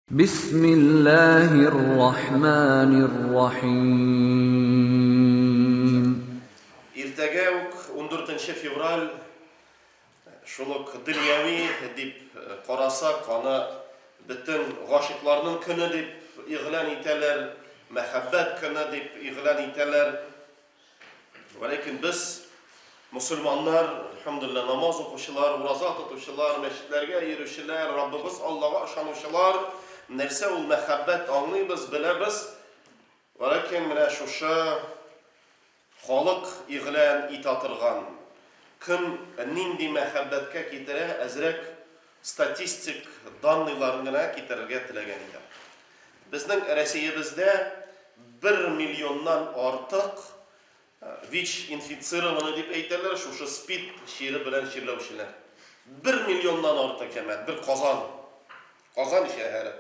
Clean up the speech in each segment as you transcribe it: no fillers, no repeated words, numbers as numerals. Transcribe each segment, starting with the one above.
Bismillahirrahmanirrahim. Ertaga 14-fevral shuluq dunyoviy deb qarasak, ana butun g'oshiqlarning kuni deb e'lon etalar, muhabbat kuni deb e'lon etalar. Lekin biz musulmonlar alhamdulillah namoz o'quvchilar, ro'za tutuvchilar, masjidlarga yuruvchilar, Rabbimiz Allohga ishonuvchilar narsa ul muhabbat anlaymiz, bilamiz. Lekin mana shusha xalq e'lon etatirgan kim nindi muhabbatga ketira azrak statistik данныйларына китерергә теләгән идем. Безнең Россиябездә 1 миллионнан артык ВИЧ-инфицированы дип әйтәләр, шушы СПИД шире белән чирләүчеләр. 1 миллионнан артык җәмәгать, бер Казан шәһәре.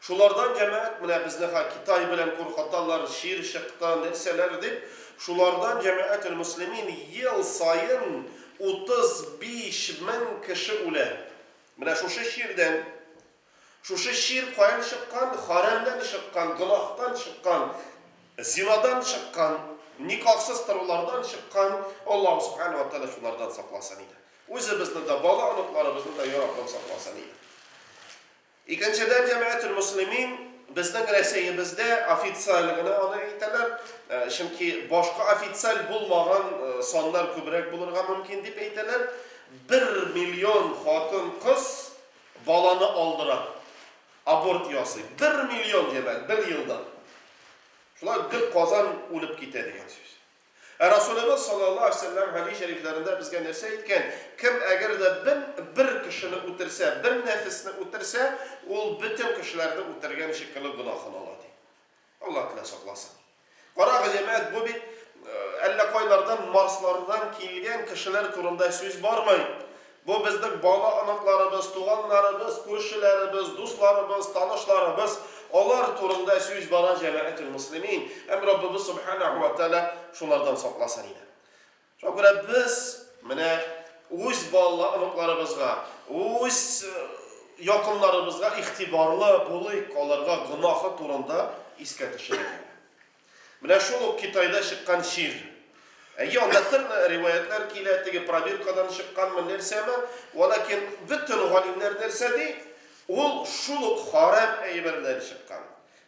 Шулардан җәмәгать менә безне Китай белән куркыталар, шир чыкты, нәрсәләр дип, шулардан җәмәгатьул муслимин ел сайын 35 мең кеше үлә. Менә шушы ширдән, шушы шир каян чыккан, харамдан чыккан, гынахтан чыккан, зинадан чыккан, никахсыз торулардан чыккан, Аллаһ субхanahu ва тааля шулардан сакласын иде. Үзебезне дә, бала аныкларыбызны да яраттан сакласын иде. Икенчедән җәмәгатьул муслимин безнең Россиябездә официаль гына аны әйтәләр, чөнки башка официаль булмаган саннар күбрәк булырга мөмкин дип әйтәләр. 1 миллион хатын кыз баланы алдыра, аборт ясый. 1 миллион җәмәгать бер елда. Шулай бер Казан үлеп китә дигән сүз. Расулыбыз саллаллаһу алейһи ва саллям хадис шәрифләрендә безгә нәрсә әйткән? Кем әгәр дә бер кешене үтерсә, бер нәфесне үтерсә, ул бөтен кешеләрне үтергән шикелле гынахын ала ди. Аллаһ тәала сакласын. Карагыз җәмәгать, бу бит әллә кайлардан, Марслардан килгән кешеләр турында сүз бармый. Бу безнең бала анакларыбыз, туганнарыбыз, күршеләребез, дусларыбыз, танышларыбыз, алар турында сүз бара җәмәгатьул муслимин. Раббыбыз субханаһу ва тааля шулардан сакласын иде. Шуңа күрә без менә үз бала анакларыбызга, үз якыннарыбызга игътибарлы булыйк, аларга гынахы турында искә төшерик. Менә шул ук Китайда чыккан шир. Анда төрле риваятлар килә, теге пробиркадан чыкканмы нәрсәме, ләкин бөтен галимнәр нәрсә ди? Ул шул ук харам әйберләр чыккан.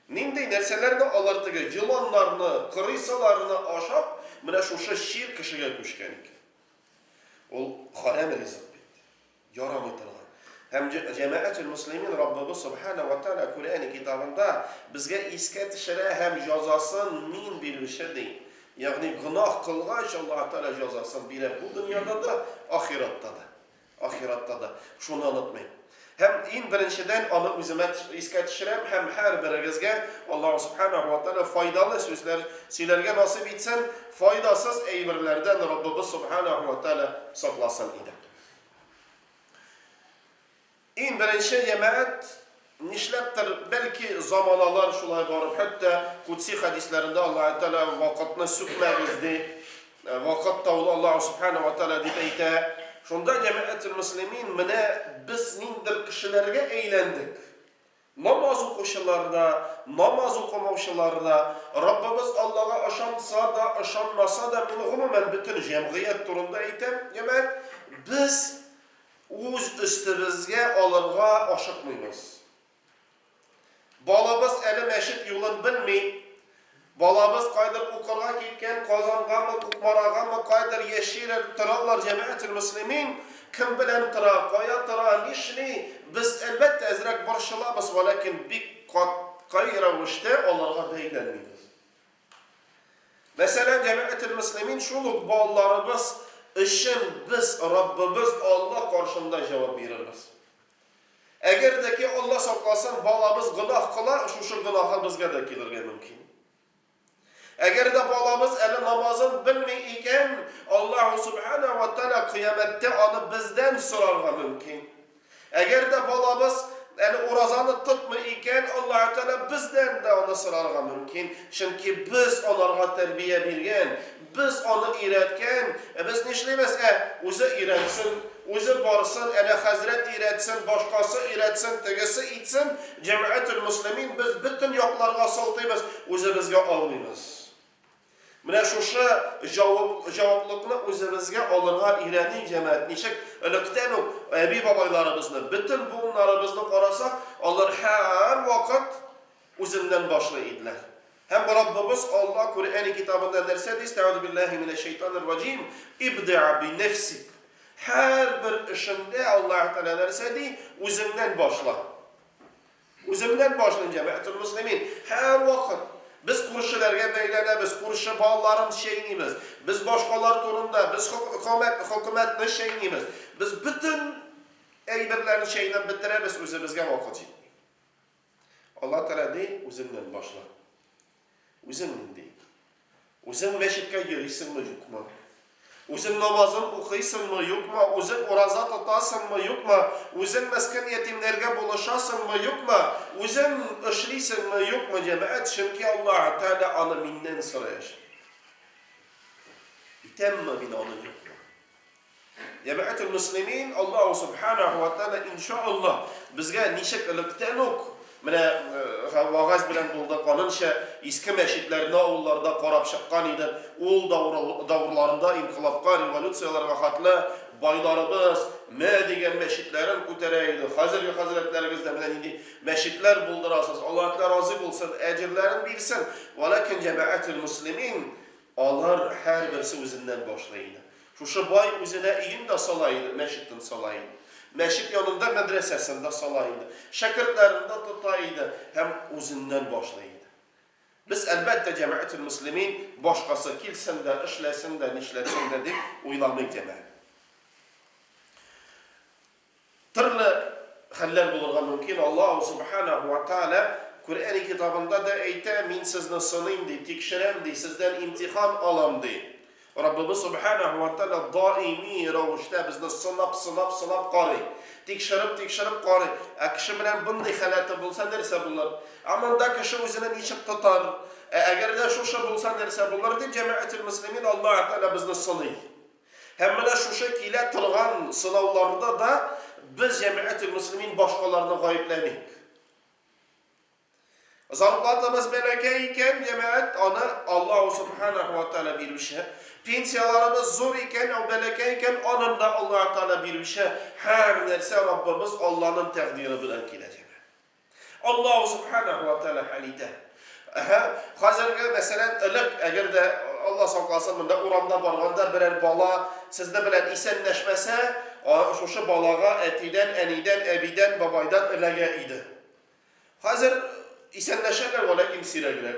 Нинди нәрсәләрне алар теге йыланнарны, крысаларны ашап, менә шушы шир кешегә күчкән икән. Ул харам ризык бит. Ярамый торган. Һәм җәмәгатьул муслимин Раббыбыз субханаһу ва тааля Куръан китабында безгә искә төшерә һәм җәзасын мин бирүче ди. Ягъни гынах кылгач Аллаһ тааля җәзасын бирә бу дөньяда да, ахиратта да. Ахиратта да. Шуны онытмыйм. Һәм иң беренчедән аны үземә искә төшерәм һәм һәр берегезгә Аллаһ субханаһу ва тааля файдалы сүзләр сөйләргә насыйп итсен, файдасыз әйберләрдән Раббыбыз субханаһу ва тааля сакласын иде. Иң беренче җәмәгать нишләптер бәлки заманалар шулай барып, хәтта кутси хадисләрендә Аллаһ тааля вакытны сүкмәгез ди. Вакытта ул Аллаһ субханаһу ва тааля дип әйтә. Шунда җәмәгатьул муслимин менә без ниндер кешеләргә әйләндек. Намаз укучыларда, намаз укымаучыларда, Раббыбыз Аллаһга ышанса да, ышанмаса да, мин гомумән бөтен җәмгыять турында әйтәм, җәмәгать, без үз өстебезгә алырга ашыкмыйбыз. Балабыз әле мәчет юлын белми, балабыз кайдыр укырга киткән, Казангамы, Кукмарагамы, кайдыр яширәр торалар җәмәгатьул муслимин, кем белән тора, кая тора, нишли, без әлбәттә әзрәк борчылабыз, ләкин бик катгый рәвештә аларга бәйләнмибез. Мәсәлән, җәмәгатьул муслимин шул ук балаларыбыз өчен без Раббыбыз Аллаһ каршында җавап бирербез. Әгәр дә ки Аллаһ сакласын, балабыз гынах кыла, шушы гынахы безгә дә килергә мөмкин. Әгәр дә балабыз әле намазын белми икән, Аллаһ субханаһу ва тааля кыямәттә аны бездән сорарга мөмкин. Әгәр дә балабыз әле уразаны тотмый икән, Аллаһ тааля бездән дә аны сорарга мөмкин. Чөнки без аларга тәрбия биргән, без аны өйрәткән, без нишлибез? Үзе өйрәнсен, o'zi borsin, ana Hazrat iretsin, boshqasi iretsin, tegisi itsin, Cemaatül Muslimin biz bütün yoqlarga saltaymiz, o'zimizga olmaymiz. Mana shusha javoblikni o'zimizga olirga iraning jamoat. Nechik ilqdan abi bobolarimizni, bütün bunlarimizni qarasak, ular har vaqt o'zidan boshlaydilar. Hem Rabbimiz Allah Kur'an-ı kitabında derse de Estaizu billahi mineşşeytanirracim İbda'a bi nefsik. Her bir işinde Allah Teala derse de o'zingdan boshla. O'zingdan boshlayın cemaatül muslimin. Her vakit biz kurşularga beylanamiz, kurşu bolalarimiz şeynimiz. Biz boshqalar turunda, biz hukumatni şeynimiz. Biz bütün aybirlarni şeydan bitiramiz, o'zimizga vaqt yetmaydi. Allah Teala de o'zingdan boshla. O'zing deydi. O'zing masjidga yurishingmi yo'qmi? O'zing namozini o'qiysanmi yo'qmi? O'zing roza tutasanmi yo'qmi? O'zing maskin yetimlarga bo'lishasingmi yo'qmi? O'zing ishlaysanmi yo'qmi jamoat? Chunki Alloh taolo ana mendan so'rash. Bitammi binoni yo'qmi? Jamaatul muslimin Alloh subhanahu va taolo inshaalloh bizga nishak ilqtanok mana va'z bilan bo'ldi qonuncha eski masjidlarni ovullarda qarab chiqqan edi. Ul davrlarında inqilobga, revolyutsiyalarga xatli boylarimiz ma degan masjidlarini ko'taraydi. Hozirgi hazratlaringizda bilan endi masjidlar bo'ldirasiz. Alloh taolo rozi bo'lsin, ajrlarini bersin. Valakin jamaatul muslimin ular har birisi o'zidan boshlaydi. Shusha boy o'zina uyinda solaydi, masjiddan solaydi. Masjid yonunda madrasasında salaydı. Şagirdlarında tutaydı. Hem o'zidan boshlaydi. Biz albatta Cemaatül Muslimin boshqasi kelsin de, ishlasin de, nishlatsin de deb o'ylamaylik jamoat. Turli hallar bo'lgan mumkin. Alloh subhanahu va taolo Qur'on kitobida da ayta, men sizni sinayim deb, tekshiram deb, sizdan imtihon olam deb. Rabbimiz subhanahu va taolo doimiy ravishda bizni sinab qoray. Tekshirib qoray. Kishi bilan bunday holati bo'lsa narsa bular. Amanda kishi o'zini nechib tutar. Agarda shusha bo'lsa narsa bular deb Jamaatul Muslimin Alloh taolo bizni sinay. Hammada shusha kela turgan sinovlarda da biz Jamaatul Muslimin boshqalarni g'oyiblamaylik. Zarbatımız berekeyken cemaat ona Allah subhanahu wa ta'ala birmişe. Pensiyalarımız zor iken o berekeyken onun da Allah Teala birmişe. Her nerse Rabbimiz Allah'ın takdiri bilen gelecek. Allah subhanahu wa ta'ala halide. Hazırga mesela ılık eğer de Allah saklasın bunda uğramda barğanda birer bala sizde bilen isenleşmese şu balağa etiden, eniden, ebiden, babaydan ilege idi. Hazır isenleşerler velakin siragrak.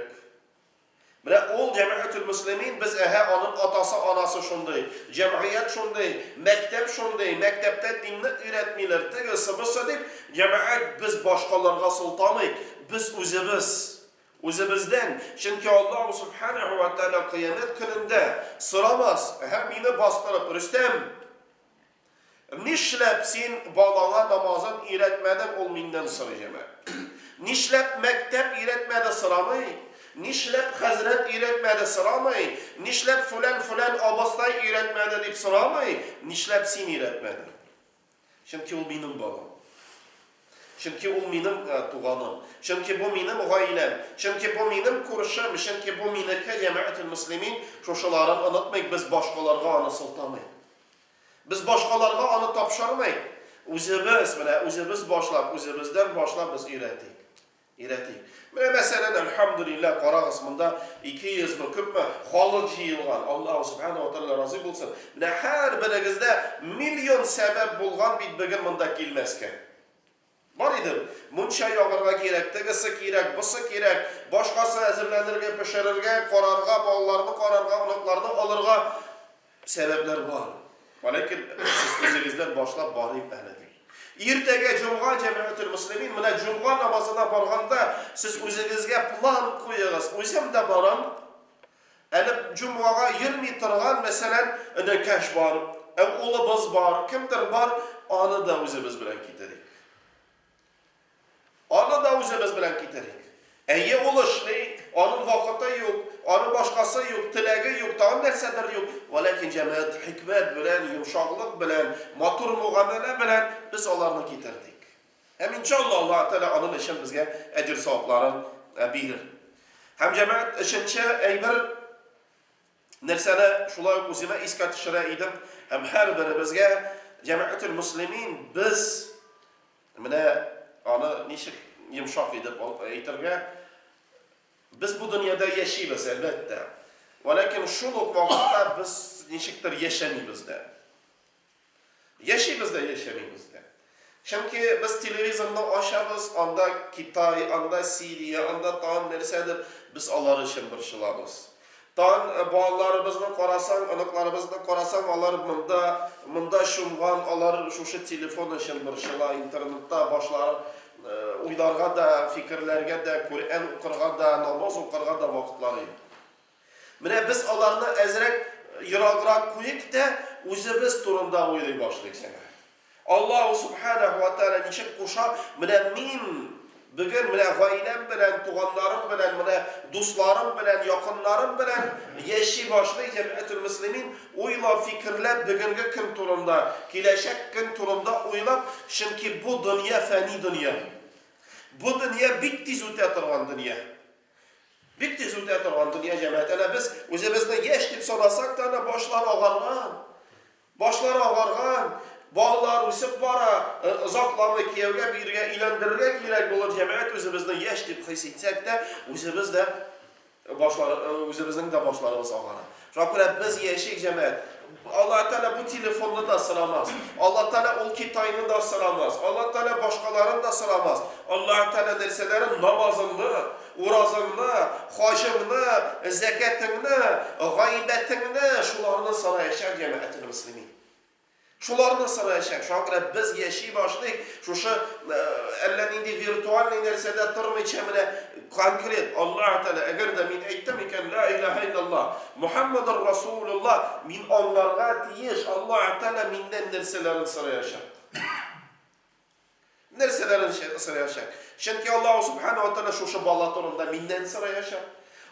Bırak ol Cemaatül Muslimin biz onun atası anası şunday, cemiyet şunday, mektep şunday, mektepte dinini öğretmeler tegisi bilse deyip cemaat biz başkalarına sultamayız, biz o'zimizdan. Çünkü Allah subhanahu wa ta'ala kıyamet gününde sıramaz. Meni bastırıp Rüstem nishlab sen bolaga namozini öğretmedin ol mendan so'rayman. Nishlab maktab öğretmedi sıramay. Nishlab hazrat öğretmedi sıramay. Nishlab fulan abastay öğretmedi deb sıramay. Nishlab sen öğretmedin. Çünkü o benim balam. Çünkü o benim tuğanım. Çünkü bu benim gailem. Çünkü bu benim kuruşum. Çünkü bu meniki Cemaatül Muslimin. Şuşalarını unutmayık. Biz başkalarına onu sultamayık. Biz başkalarına onu tapşırmayık. O'zimiz boshlab, o'zimizdan boshlab biz öğretik. Mesela elhamdülillah qora qismında 200 mi ko'pmi xolid yig'ilgan. Alloh subhanahu va taolo rozi bo'lsin. Har birigizda million sabab bo'lgan bitbigin bunda kelmaskan. Bor edi. Muncha yog'irga kerak, tegisi kerak, busi kerak, boshqasi hazırlanirga, pishirirga, qorarga, bolalarni qorarga, unuqlarni olirga sabablar bor. Lekin siz o'zingizdan boshlab boring aniq. Ertaga Jum'a Cemaatül Muslimin mana Jum'a namozina borganda siz o'zingizga plan qo'yingiz. O'zim da boram. Ana Jum'aga 20 turgan masalan inakash bor, o'g'limiz bor, kimdir bor, onu da o'zimiz bilan ketarik. Ayi olishli onun vakıtı yok, onun başkası yok, tilegi yok, tam nersedir yok. Velakin cemaat hikmet bilen, yumuşaklık bilen, matur muamele bilen biz onlarını getirdik. Hem inşallah Allah Teala onun için bizge ecir savaplarını bilir. Hem cemaat işinçe bir nersene şulay kuzime iskat şıra idim. Hem her birimizge cemaatül muslimin biz mine onu nişik yumuşak edip eğitirge biz bu dünyada yaşayız elbette. Velakin şuluk vakitte biz nişiktir yaşamayız da. Yaşayız da yaşamayız da. Çünkü biz televizyonda aşağımız, anda Kitay, anda Suriye, anda tam nersedir biz Allah'ı için birşilamız. Tan bağlarımızdan korasan, anıklarımızdan korasan, onlar mında şungan, onlar şu telefon için birşila, internette başlar, uylarga da, fikirlerge de, Kur'an okurga da, namaz okurga da vakitleri. Mine biz onlarını ezrek, yıragrak koyuk da, özümüz turunda oylay başlayık sana. Allah subhanahu wa ta'ala nişik kuşa, mine min, bugün mine gailem bilen, tuğanlarım bilen, mine dostlarım bilen, yakınlarım bilen, yeşi başlayık cemaatül muslimin, oyla fikirler bugünkü gün turunda, kileşek gün turunda oylap, çünkü bu dünya fani dünya. Bu dünya bitti züte turgan dünya. Bitti züte turgan dünya cemaat. Ana biz özümüzde yeş dip sorasak da ana başlar ağargan. Başlar ağargan. Bağlar usip bara, uzaklarını kiyevge birge ilendirerek gerek olur cemaat özümüzde yeş dip hissetsek de özümüzde özümüzün de başlarımız ağara. Şakire biz yeşik cemaat. Allah Teala bu telefonunu da sıramaz. Allah Teala o kitayını da sıramaz. Allah Teala başkalarını da sıramaz. Allah Teala derselerin namazını, urazını, hacımını, zekatını, gaybetini, şularını sana yaşar cemaatin muslimin. Şularını sana yaşar. Şu an biz yeşil başlayık. Şu ellerinde virtual nersede tırmıçemine konkret Allah Teala eğer de min eytem iken la ilahe illallah Muhammedur Resulullah min onlarga tiyiş Allah Teala minden nerselerin sana yaşar. Nerselerin sana yaşar. Çünkü Allah subhanahu wa ta'ala şu balatırında minden sana yaşar.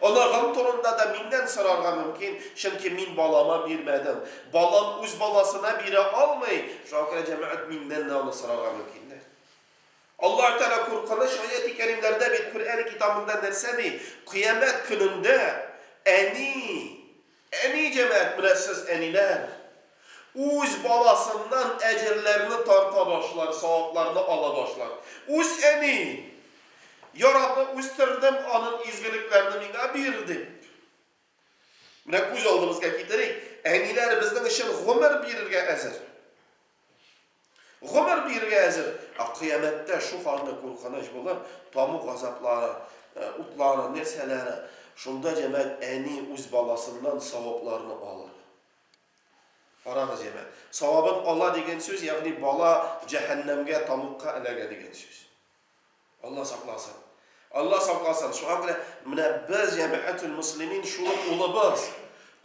Allah'ın torunda da minden sararga mümkün. Çünkü min balama bilmedim. Balam öz balasına biri almayı. Şu an cemaat minden de onu sararga mümkün. Allah Teala Kur'an'ın ayet-i kerimlerde bir Kur'an kitabında derse mi? Kıyamet gününde eni cemaat müresses eniler. Öz babasından ecirlerini tarta başlar, sevaplarını ala başlar. Öz eni. Ya Rabbi üstürdüm onun izgiliklerini bana birdim. Mine kuş olduğumuzga getirik. Eniler bizden için gümür birirge ezir. Gümür birirge ezir. Kıyamette şu halde korkanış bulur. Tamuk gazapları, utları, nerseleri. Şunda cemaat eni öz balasından sevaplarını alır. Arada cemaat. Sevabın Allah degen söz, yani bala cehennemge, tamukka elege degen söz. Allah saklasın. Allah saklasın. Şu an biz cemaatül muslimin şuluk ulubuz.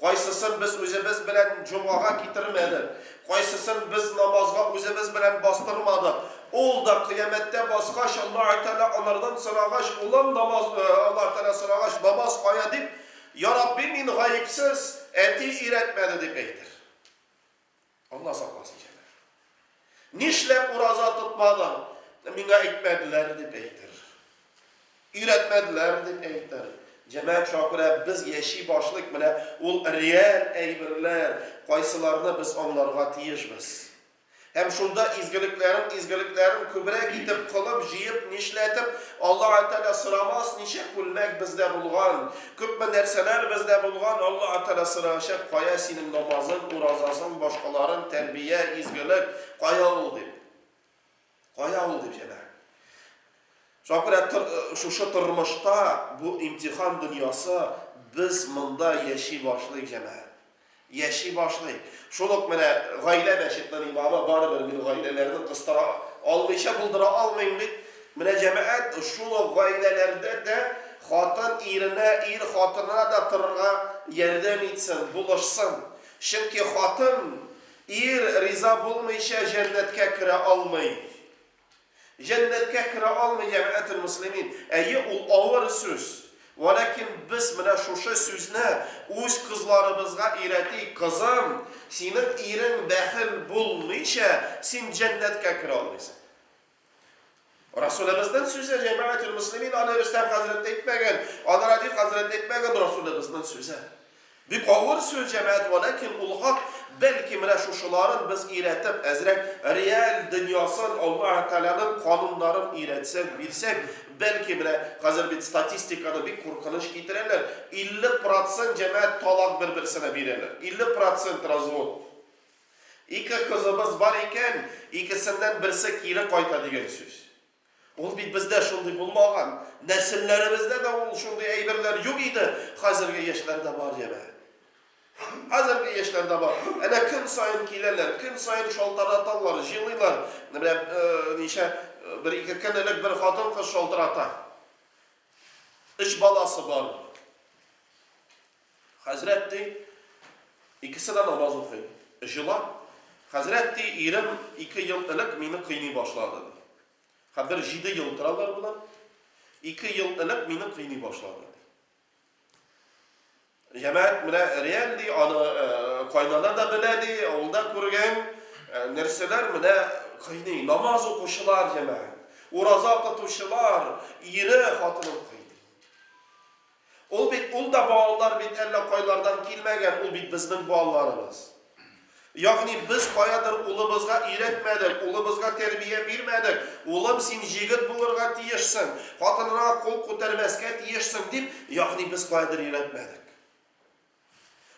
Qaysısın biz özümüz bilen cumaga getirmedik. Qaysısın biz namazga özümüz bilen bastırmadık. Ol da kıyamette basqaş Allah Teala onlardan sıragaş olan namaz Allah Teala sıragaş namaz qaya dip ya Rabbi min gayipsiz eti iretmedi dip eytir. Allah saklasın. Nişlep uraza tutmadan minga etmediler dip eytir. Üretmediler dip eytir. Cemaat şakire biz yeşil başlık bile ol real eybirler qaysylarını biz onlarga tiyişmiz. Hem şunda izgiliklerin kübre gidip kılıp, jiyip, nişletip Allah Teala sıramaz nişe kulmek bizde bulgan. Köpme nerseler bizde bulgan Allah Teala sıraşık kaya senin namazın, urazasın, başkaların terbiye, izgilik kaya oldu. Kaya oldu cemaat. Şu tırmışta bu imtihan dünyası biz mında yeşil başlayık cemaat. Yeşil başlayık. Şoluk mene gayle meşitlen imama bari bir gaylelerini kıstıra almışa buldıra almayın bit. Mene cemaat şoluk gaylelerde de hatın irine, hatınına da tırga yardım etsin, buluşsun. Çünkü hatın riza bulmayışa cennetke kire almayın. Cennetke kire almayın cemaatül muslimin. Ol ağır söz. Lakin biz mine şuşa sözne öz kızlarımızga öğretik. Kızım, senin irin behil bulmayışa sen cennetke kira olmayısın. Resulümüzden söze cemaat-ül Müslümin Ali Rüstem Hazreti etmegen, Ali Radif Hazreti etmegen Resulümüzden söze. Bir ağır söz cemaat, lakin ulhak belki mine şuşuların biz öğretip ezrek real dünyasın Allah Teala'nın kanunların öğretsek, bilsek, belki mine hazır bir statistikada bir korkunç getirirler. 50% cemaat talak birbirisine verirler. 50% razvot. İki kızımız var iken, ikisinden birisi kiri kayta diyen söz. Ol bizde şunday bulmagan, nesillerimizde de ol şunday eyberler yok idi. Hazırki yaşlarda var cemaat. Hazırki yaşlarda var. Ana gün sayın kilerler, gün sayın şaltar atarlar, jılıylar. Bir iki kınelik bir hatun kız şaltar atar. Üç balası var. Hazreti ikisi de namaz okuyor. Jıla. Hazreti İrem 2 yıl ılık meni kıyını başladı. Bir 7 yıl tırarlar bulan. 2 yıl ılık meni kıyını başladı. Cemaat mine realdi, kaynana da biledi, olda kurgen, nerseler mine kıyını, namaz okuşular cemaat. Urazak tutuşular, iri hatının kıyını. Ol da bağlılar bit elle koylardan kilmegen, ol bit bizden bağlılarımız. Yani biz kayadır ulumuzga öğretmedik, ulumuzga terbiye vermedik. Ulum sen jigit bulurga tiyişsin, hatınına kol ko'tarmasga tiyişsin deyip, yani biz kayadır öğretmedik.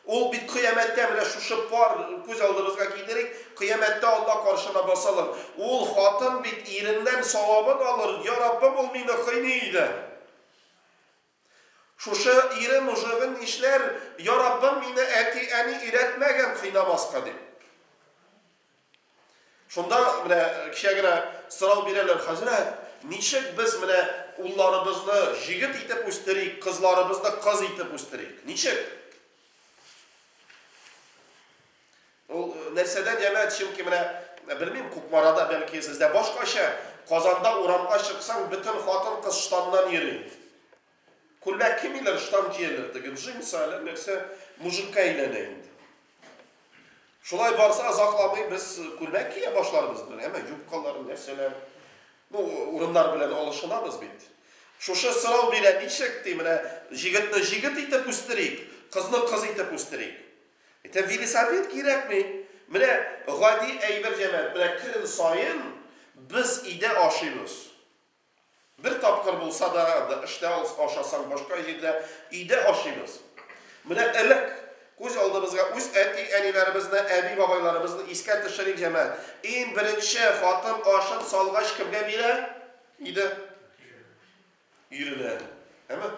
Ol bit kıyamette bile şu şıppar göz aldığımızga giderek, kıyamette Allah karşına basalım. Ol hatın bit irinden savabını alır, ya Rabbim ol meni kıynıydı. Şuşa iri mujığın işler, ya Rabbim meni eni öğretmegen kıynamazka deyip. Şunda kişiye göre sırav birerler, Hazret, niçin biz ullarımızı jigit itip üsterik, kızlarımızı kız itip üsterik? Niçin? Nerseden cemaat şimdi bilmem kukmarada belki sizde başka şey, kazanda uğramga çıksan bütün hatın kız ştandan yeri. Kulbek kim iler ştan kiyelir degi, jim misali, neyse mujikka eyleneyindi. Şulay barsa azaklamayı biz kulbek kiye başlarımızdır. Hemen yubkaların nerseler, bu urunlar bilen alışınamız bitti. Şuşa sırav bile niçek deyim, jigitni jigit itip üsterik, kızını kız itip üsterik. Velosiped gerek mi? Mine gadi eyber cemaat, kirin sayın biz ide aşıyız. Bir tapkır bulsa da işte aşasan başka yerler ide aşıyız. Mine ılık göz aldığımızda öz enilerimizle, ebi babalarımızla iskat dışarı cemaat. En birinci hatın aşın salgaç kimge bile ide yürüler. Hemen.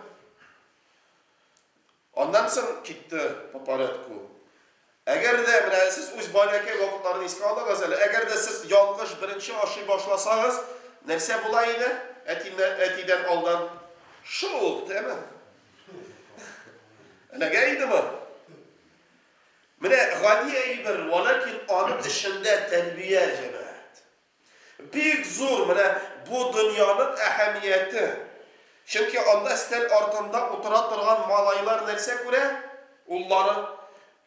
Ondan sonra gitti paparatku. Eğer de siz öz baliyake vakitlerini iska alırsanız, eğer de siz yanlış birinci aşı başlasanız, nerse bulaydı? Etiden aldan şul, değil mi? Ne gaydi mi? Mine gadi eyber, lakin onun işinde terbiye cemaat. Büyük zor bu dünyanın ehemmiyeti. Çünkü onda stel altında oturatırgan malaylar nerse göre, onların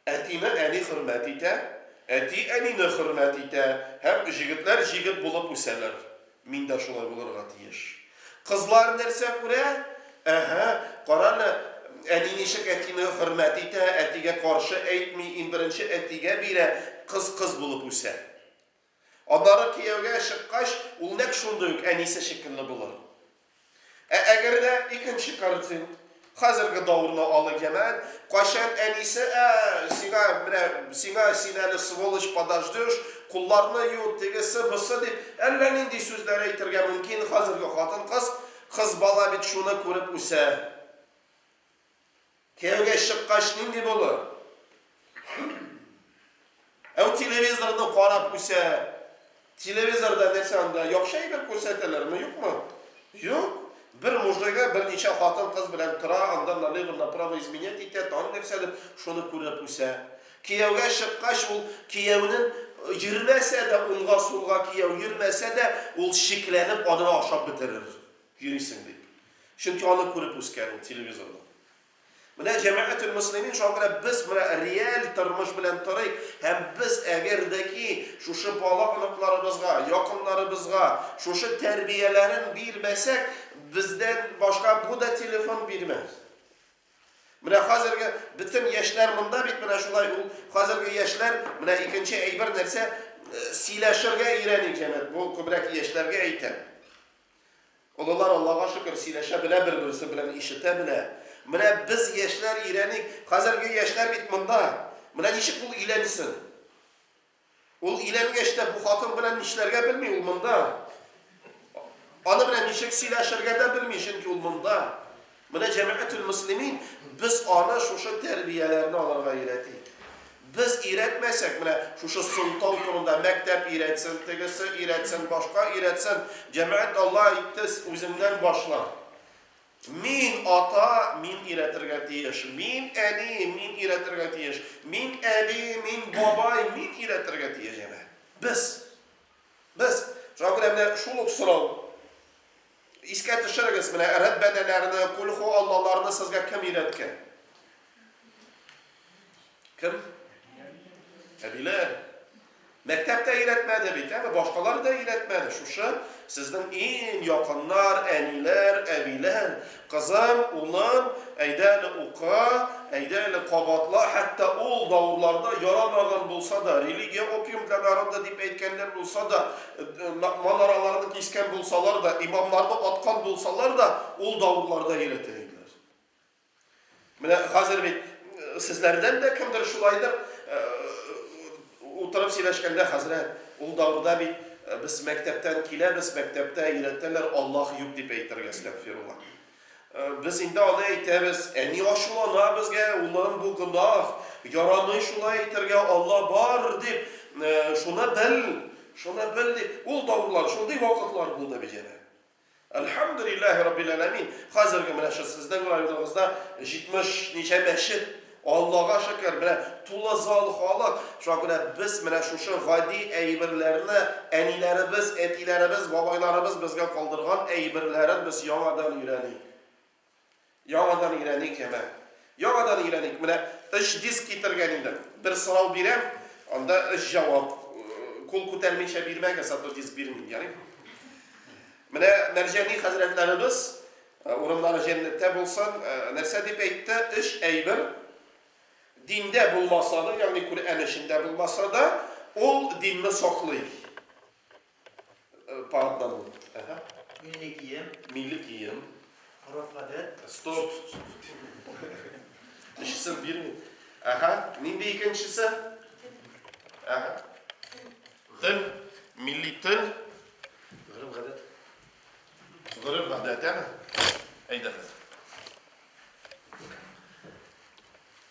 etine eni hürmetite, eti enine hürmetite, hem jigitler jigit bulup üseler. Min de şolay bulur gatiyeş. Kızlar nerse göre, karan enişik etine hürmetite, etige karşı eğitmeyin, birinci etige bire kız bulup üse. Onları kiyevge şıkkaş, ulnek şunduk enisi şekilli bulur. Eğer de ikinci karıtın, hazırki davruna alı cemaat, kaşan enisi, sina sineli svoliç padajdıш, kullarını yut, tegisi, bısı deyip, eller nindi sözleri eğitirge mümkün, hazırki hatın kız bala bit şunu körüp üse. Kevge şıkkaş nindi bulur. Ev televizorda qarab üse, televizorda nesanda, yok şey bir көрсәтәләр mi, yok mu? Yok. Bir mujdaga bir necha hatın kız bilen tura, andan nalig'na pravo izmeniyat etet, an nersadir, şunu көрüp üse. Kiyevge şıkkaş ol, kiyevinin yürmese de, unga sulga kiyev yürmese de, ol şiklenip adını aşağı bitirir. Yürüsün deyip. Çünkü onu ko'rib o'sgan televizorda. Mana jamoatul muslimin shogird biz mana real turmush bilan turaylik. Ham biz agardaki shu bolalarımızga, yaqinlarimizga shu tarbiyalarini bermasak, bizdan boshqa bu da telefon bermas. Mana hozirgi bütün yoshlar bunda bit mana shulay hozirgi yoshlar mana ikkinchi aybar narsa siylashirga o'rganing jamoat. Bu ko'proq yoshlarga aytam. Ular Allohga shukr siylasha bilan bir-birisi bilan eshita bilan. Mana biz yoshlar o'rganing. Hozirgi yoshlar bit bunda. Mana nishib ul ilansin. Ul ilangachda bu xotin bilan ishlarga bilmay ul bunda. Ona bilan nishib siylashirga da bilmay chunki ul bunda. Mana jamoatul muslimin biz ana shu tarbiyalarni olarga o'rgatdik. Biz o'rgatmasak, mana shu sulton turunda maktab o'rgatsin, tegisi o'rgatsin, boshqa o'rgatsin, jamoat Alloh aytdi, o'zingdan boshla. Men ota, men o'rgatirga tegish, men ani, men o'rgatirga tegish, men abi, men bobay, men o'rgatirga tegish jamoat. Biz shogirdomlar shuluq so'rov İskat tashirig'iz bilan rabbanalarni, qulhu Allohlarni sizga kim o'rgatgan? Kim? Abilar. Maktabda o'rgatmadi bitami, boshqalar da o'rgatmadi. Shu sizning eng yaqinlar, anilar, abilar, qizim, o'g'lim, aydali o'qa, aydali qabatla, hatto o'l davrlarda yaramagan bo'lsa da, religiya o'qiyimlarida deb aytganlar bo'lsa da, manaralarni kesgan bo'lsalar da, imomlarni otgan bo'lsalar da, o'l davrlarda o'rgatadilar. Mana hozir sizlardan da kimdir shulaydir o'tirib so'rashganda hazrat o'l davrida biz maktabdan kelamiz, maktabda o'rgatdilar, Alloh yo'q deb aytirgan, astagfirullah. Biz endi ona aytamiz, "Ani oshulana bizga ularning bu gunoh, yaramay shulay aytirgan Alloh bor" deb, shuni bil deb o'l davrlar, shunday vaqtlar bo'ldi bejana. Alhamdulillahi robbil alamin. Hozirgi mana shu sizning rayoningizda 70 necha masjid Allohga shukr bilan to'la zol holat. Shukr biz mana shu g'odiy aybirlarni anilarimiz, etilarimiz, boboylarimiz bizga qoldirgan aybirlarni biz yangadan o'rganik. Yangadan o'rganik emas. Yangadan o'rganik. Mana ish disk keltirgan edim. Bir so'rov beram, unda ish javob. Qo'l ko'tarmaycha bermagan sato disk bermaydi. Mana Marjani hazratlarimiz o'rinlari jannatda bo'lsin, narsa deb aytdi, ish aybir dinde bulmasa da, yani Kur'an işinde bulmasa da, ol dinni saqlayır. Pardon. Milli kiyim. Milli kiyim. Urf odat. Stop. İşsin bir mi? Aha. Neydi ikincisi? Aha. Til. Milli til. Urf odat. Urf odat, değil mi? Ayda.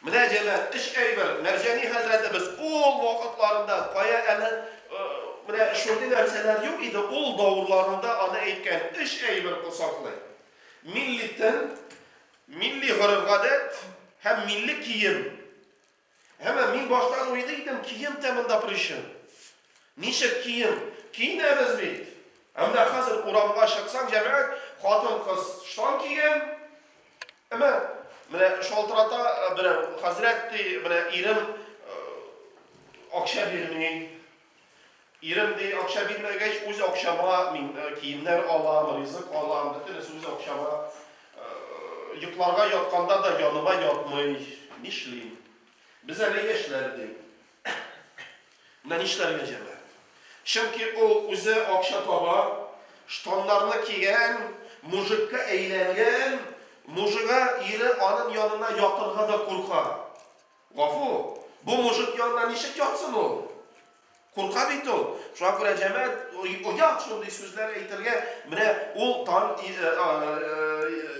Mana jamoat ish aybar Marjani hazratimiz o'l vaqtlarida qoya ana mana shunday narsalar yo'q edi. O'l davrlarida ana aytgan ish aybar qilsaqlar. Milliy til, milliy urf-odat ham milliy kiyim. Hamma men boshdan o'ylaydim kiyim tamında prishim. Nisha kiyim? Kiyinamiz deydi. Hamda hozir uramga chiqsang jamoat xotin qiz shton kiygan. Ama mana sholtirata bir hazratni mana erim oqsha bermay, erimni oqsha bermagach o'zi oqshama men kiyimlar olam, rizq olam, butun o'zi oqshama yuqlarga yotganda da yonima yotmay, nishlayim. Biz hali yoshlardik. Mana ishlarga jama. Chunki u o'zi oqsha toba, shtonlarni kiygan, mujikka aylangan, mujiga eri onun yanına yatırga da korka. Gafu, bu mujik yanına nişik yatsın o? Korka bit o. Şuna göre cemaat o yak şunday sözler aytırgan. Mine o tam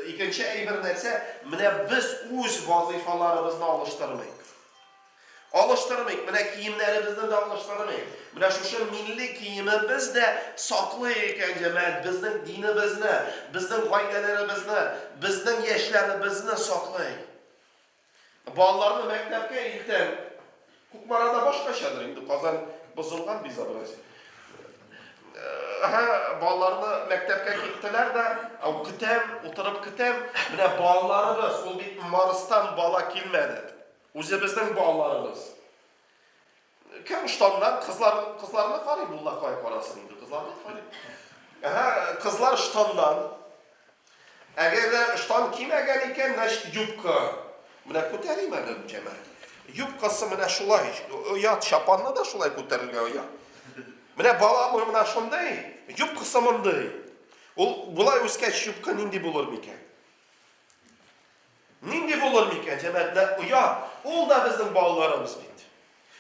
ikinci aybir narsa, mine biz o'z vazifalarimizni alıştırmayık. Mine kiyimlerimizni de alıştırmayık. Mine şu milli kiyimimiz de saklayık cemaat. Bizning dinimizni, bizning g'oyalarimizni, bizning yoshlarimizni saklayık. Bolalarni maktabga iltim. Hukmarada boshqachadir. Endi qozon buzilgan biza bilan. balalarını mektepke gittiler de o oturup kitem mine balalarımız o bir Mars'tan bala kilmedi. Özümüzden balalarımız. Kim iştandan kızlarına karayım Allah koy parasını indi kızlarına karayım. Kızlar iştandan eğer de iştan kime gelirken neşt yubka mine kuteriyim benim cemaat. Yubkası mine şulay ya şapanla da şulay kuterilge ya. Mine bala mı mine şunday yubkası mınday. Bulay üskeç yubka nindi bulur miken? Nindi bulur miken cemaat? Ya ol da bizim bağlarımız bitti.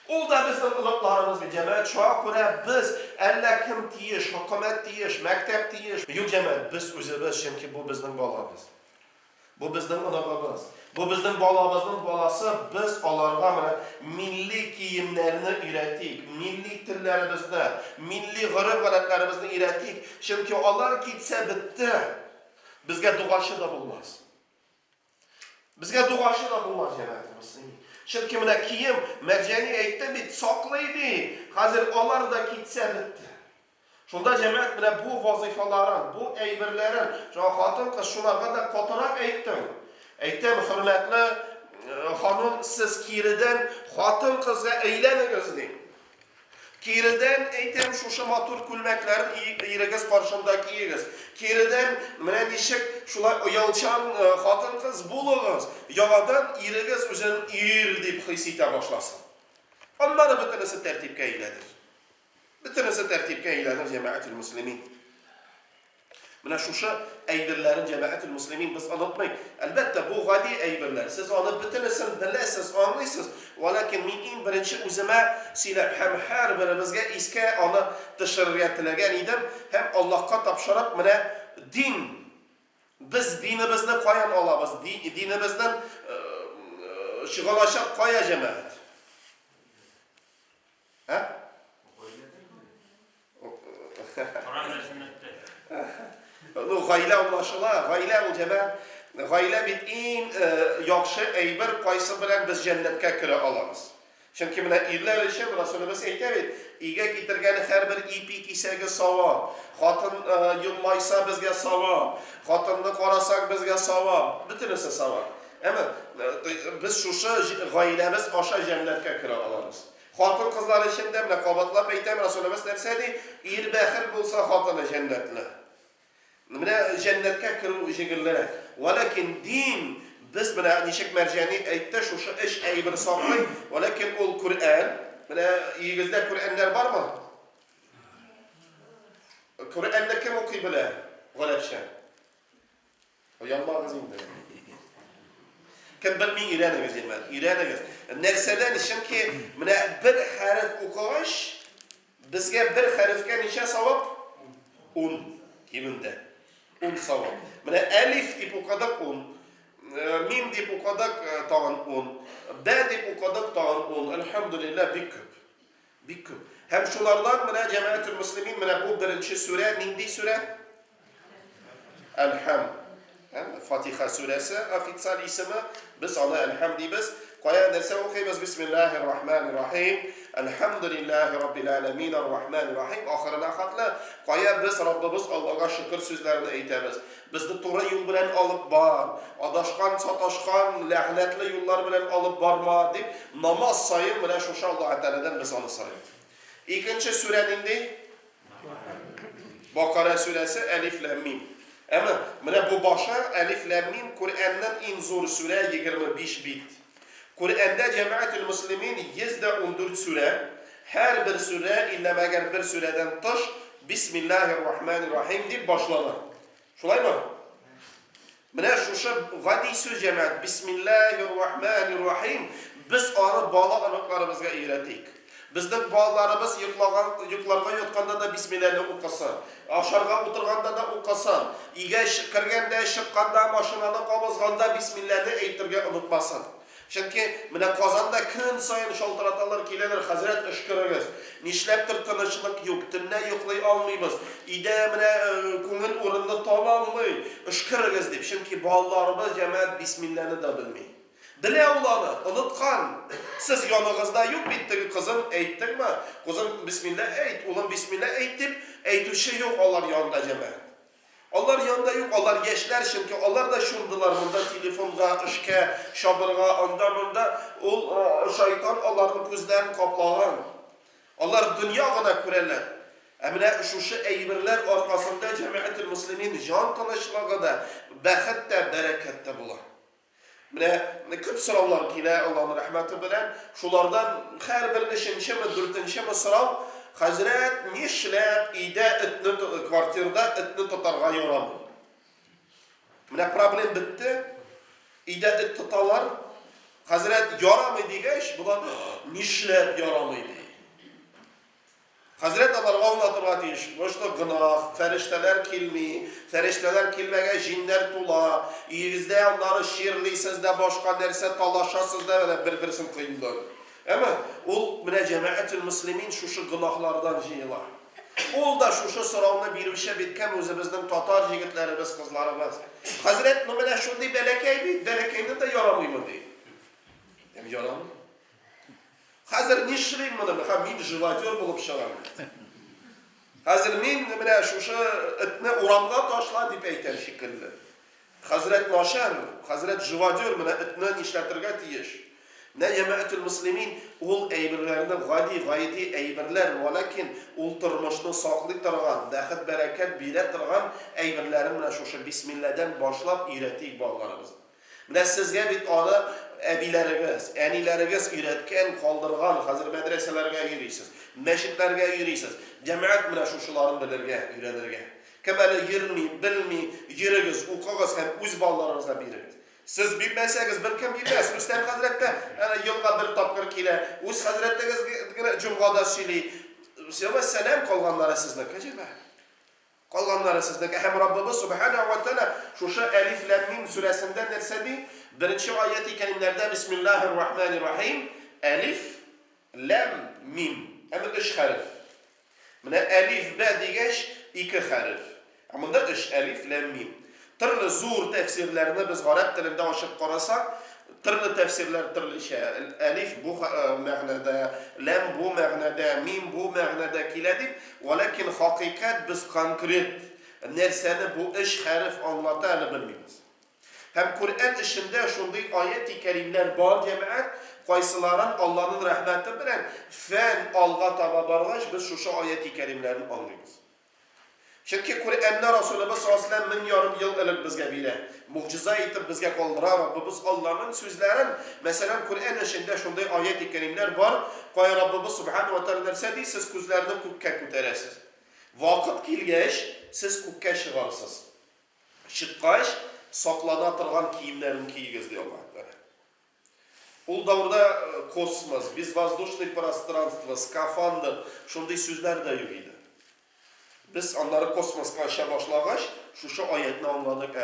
Ol da bizim ılıklarımız bitti cemaat. Şoğa göre biz elle kim tiyiş, hükümet tiyiş, mektep tiyiş. Yok cemaat biz özümüz çünkü bu bizim bağlarımız. Bu bizim ılıklarımız. Bu bizim balamızın balası biz onlarga milli kiyimlerini ürettik, milli tillerimizni, milli g'irib galatlarimizni ürettik. Çünkü onlar gitse bitti. Bizge duaşı da bulmaz. Bizge duaşı da bulmaz cemaatimiz. Çünkü mine kiyim merceni eğitim bit saklıydı. Hazır onlar da gitse bitti. Şunda cemaat mine bu vazifaların, bu eybirlerin, şu hatun kız şunlarga da kotarak eğitim. Eğitim hürmetli hanım siz kiriden hatun kızga eğleniniz deyin. Kiriden eğitim şu matur külmeklerin iyirigiz karşımdaki iyirigiz. Kiriden mine dişik şulay yalçan hatun kız bulunuz. Yavadan iyirigiz üzerine iyir deyip hissiyete başlasın. Onları bütünüzü tertipke eylenir. Bütünüzü tertipke eylenir cemaat-ül muslimin. Mine şuşa eybirlerin cemaat-ül muslimin biz anlatmayın. Elbette bu gadi eybirler. Siz onu bütünüzün bilesiz, anlıyorsunuz. Walakin min birinci uzama silap hem her birimizge iske onu dışarıyatilegen idim. Hem Allah'a tapşırıp mine din. Biz dinimizni koyan olamiz. Dinimizden şıgalaşıp koya cemaat. Ha? G'ayla anlaşıla, g'ayla cemaat, g'ayla bit en yaxşı eybir qaysı bilen biz cennetke kira alamiz. Çünkü mine erler için Resulümüz aytadi, iga getirgani her bir ipi kisagi savab, xotin yılmaysa bizga savab, xotinni qarasak bizga savab, bütünüsü savab. Ama biz şuşa g'aylamiz aşa cennetke kira alamiz. Xotin qizlar için de mine qabatlab aytadi Resulümüz dersedi, er baxil bo'lsa xotini jannatli. Mine cennetke kırıl şekillere. Walakin din biz mine nişek mercani aytdi şu iş eybir saklay. Walakin ol Kur'an. Mine yigizde Kur'anlar var mı? Kur'an'da kim okuy bile? Galapşa. Yanma gazinde. Kim bilmeyin İran'ı cemaat. İran'ı. Nerseden için ki mine bir harf okuş bizge bir harfke nişe savab 10 kiminde. 10 savab. Mine elif dip okadak 10, mim dip okadak tağın 10, b dip okadak tağın 10. Elhamdülillah bir küp. Bir küp. Hem şulardan mine cemaat-ül muslimin mine bu birinci sure, nindi sure? Elham. Fatiha suresi, afitsal ismi, biz ona elham diyiz. Koya derse okuyuz. Bismillahirrahmanirrahim. Elhamdülillahi Rabbil alemin. Rahmanirrahim. Ahirine hatla. Koya biz Rabbimiz Allah'a şükür sözlerini eytemiz. Bizni to'g'ri yo'l bilan olib bor. Adashgan, sataşgan, lahnatli yo'llar bilan olib borma deb namoz sayın mana shu Alloh taoladan biz onu sayın. İkinci sure nindi? Bakara suresi Elif Lam Mim. Ama mana bu başa Elif Lam Mim Kur'an'dan en zor sure 25 bit. Kur'an'da cemaat-ül muslimin 114 sure, her bir sure illa meğer bir sureden taş Bismillahirrahmanirrahim deyip başlanır. Şulay mı? Mine şu gadi söz cemaat Bismillahirrahmanirrahim biz onu bala anıklarımızga öğrettik. Bizden balalarımız yuklarga yotqanda da Bismillah'ni okusan, aşarga oturganda da okusan, iga kirganda, çıqqanda, maşinani qabızganda Bismillah'ni aytirga unutmasan. Çünkü mine Kazan'da kun sayın şaltıratalar kelenir, Hazret ışkırıgız. Nişleptir tınışlık yok, tünne yoklay almayımız. İde mine kungın orunda tala almay, ışkırıgız deyip. Çünkü bağlarımız cemaat Bismillah'ni da bilmeyin. Bile olanı, unutkan. Siz yanınızda yok bitti kızım eğittin mi? Kızım Bismillah eğit, oğlum Bismillah eğitip eğitüşü yok onlar yanında cemaat. Onlar yanında yok, onlar gençler çünkü onlar da şuradalar bunda telefonda, işke, şabırga, onda o şeytan onların gözlerini kaplayan. Onlar dünya gına kurerler. Emine şu eybirler arkasında cemaat-ül muslimin can tanışlığı da, bəxət de, bereket de bular. Ne köp sıravlar ki Allah'ın rahmeti bilen, şulardan her birine şinşe mi, dürtünşe mi sırav, Hazret nişlep ide etni kvartirda etni tutarga yoramı. Mine problem bitti. İde et tutarlar. Hazret yaramı digeş, bular nişlep yaramıydı. Hazret Allah'a anlatırga deyiş, boşta günah, ferişteler kilmi, ferişteler kilmege jinler tula, İyinizde onları şiirliysiniz de başka derse talaşasınız da birbirisini kıyımlar. Ama ol mine cemaat-ül muslimin şu günahlardan jiylar. Ol da şu sıravını bir işe bitken özümüzden Tatar yigitlerimiz, kızlarımız. Hazret mine şundi belekeydi, belekeydi de yaramıyım değil. Yani yaramıyım. Hazır nişriyim mine, min jivatör bulup şalam. Hazır min mine şu etne uramga taşla dip eyter şekilli. Hazret naşer, Hazret jivatör mine etne nişletirge tiyiş. Ne cemaat-ül muslimin ol eybirlerine gaydi eybirler velakin ol tırmışını saklı tırgan, dəhət bereket bire tırgan eybirlerin mine şu Bismillah'dan başlap iretik bağlarımız. Mine sizge bit anı ebileriniz, enileriniz üretken kaldırgan, hazır medreselerine yürüysünüz, meşitlerine yürüysünüz. Cemaat mine şuşuların bilirge, ürenirge. Kemeli yirmi, bilmi, yürüyüz, ukağız hem üz bağlarınızla biriniz. Siz bilmezseniz bir kim bilmez. Rüstem Hazret'te yılga bir tapkır kile. Uz Hazret'te cumgada şili. Ama senem kalganlara sizlik. Acaba? Kalganlara sizlik. Hem Rabbimiz Subhanahu ve Teala şu Elif Lam Mim suresinden dersedi. Birinci ayeti kerimlerde Bismillahirrahmanirrahim. Elif Lam Mim. Ama üç harf. Mine Elif B digeş iki harf. Ama da üç Elif Lam Mim. Türlü zor tefsirlerini biz Arap dilinde açıp karasak, türlü tefsirler türlü şey. Elif bu ma'nada, lam bu ma'nada, mim bu ma'nada kiledip, velakin hakikat biz konkret nerseni bu iş harf anlatanı bilmiyoruz. Hem Kur'an işinde şunday ayet-i kerimler var cemaat, kayısıların Allah'ın rahmeti bilen fen alga taba bargaj biz şu ayet-i kerimlerini anlıyoruz. Çünkü Kur'an'da Resulullah sallallahu aleyhi ve sellem 1000 yarım yıl ilk bizge bile mucize etip bizge kaldıran Rabbimiz Allah'ın sözlerin mesela Kur'an içinde şunday ayet-i kerimler var. Koy Rabbimiz Subhanahu ve Teala derse siz kuzlarını kukke kuteresiz. Vakit kilgeç siz kukke şıgarsız. Şıkkaş saklana tırgan kiyimlerini kiyigiz diyor Allah. O davrda kosmos, biz воздушный пространство, skafandr, şunday sözler de yok idi. Biz onları kosmoska aşağı başlağaç, şu ayetini anladık.